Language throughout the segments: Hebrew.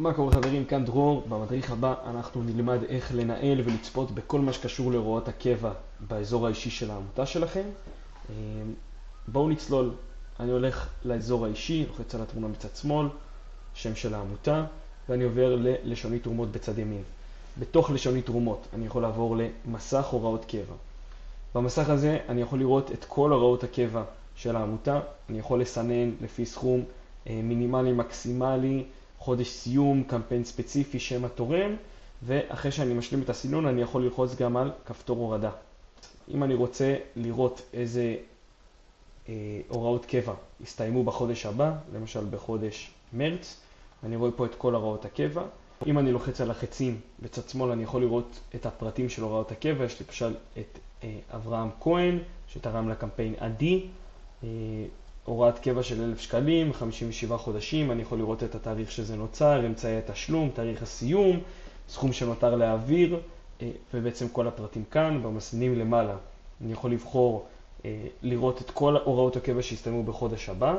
מה קורה חברים? כאן דרור. במדריך הבא אנחנו נלמד איך לנהל ולצפות בכל מה שקשור להוראות הקבע באזור האישי של העמותה שלכם. בואו נצלול. אני הולך לאזור האישי, לוחץ על התמונה מצד שמאל, שם של העמותה, ואני עובר ללשונית תרומות בצד ימין. בתוך לשונית תרומות אני יכול לעבור למסך הוראות קבע. במסך הזה אני יכול לראות את כל הוראות הקבע של העמותה. אני יכול לסנן לפי סכום מינימלי, מקסימלי, חודש סיום, קמפיין ספציפי, שם התורם, ואחרי שאני משלים את הסינון אני יכול ללחוץ גם על כפתור הורדה. אם אני רוצה לראות איזה הוראות קבע הסתיימו בחודש הבא, למשל בחודש מרץ, אני רואה פה את כל הוראות הקבע. אם אני לוחץ על החצים בצד שמאל אני יכול לראות את הפרטים של הוראות הקבע. יש לי פשוט את אברהם כהן שתרם לקמפיין עדי, הוראת קבע של 1,000 שקלים, 57 חודשים, אני יכול לראות את התאריך שזה נוצר, אמצעי התשלום, תאריך הסיום, סכום שנותר להעביר, ובעצם כל הפרטים כאן. במסננים למעלה אני יכול לבחור לראות את כל הוראות הקבע שהסתיימו בחודש הבא,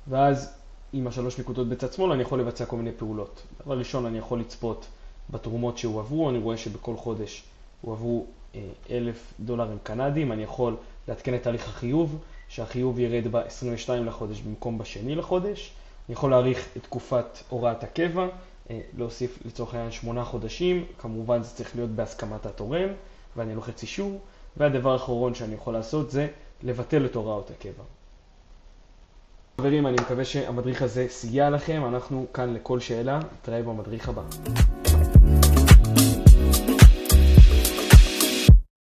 ואז עם השלוש נקודות בצד שמאל אני יכול לבצע כל מיני פעולות. דבר ראשון, אני יכול לצפות בתרומות שהועברו. אני רואה שבכל חודש הועברו $1,000 קנדיים. אני יכול לעדכן את תאריך החיוב, שהחיוב ירד ב-22 לחודש במקום ב2 לחודש. אני יכול להאריך את תקופת הוראת הקבע, להוסיף לצורך העניין 8 חודשים. כמובן זה צריך להיות בהסכמת התורם, ואני לוחץ אישור. והדבר האחרון שאני יכול לעשות זה לבטל את הוראות הקבע. חברים, אני מקווה שהמדריך הזה סייע לכם. אנחנו כאן לכל שאלה. נתראה במדריך הבא.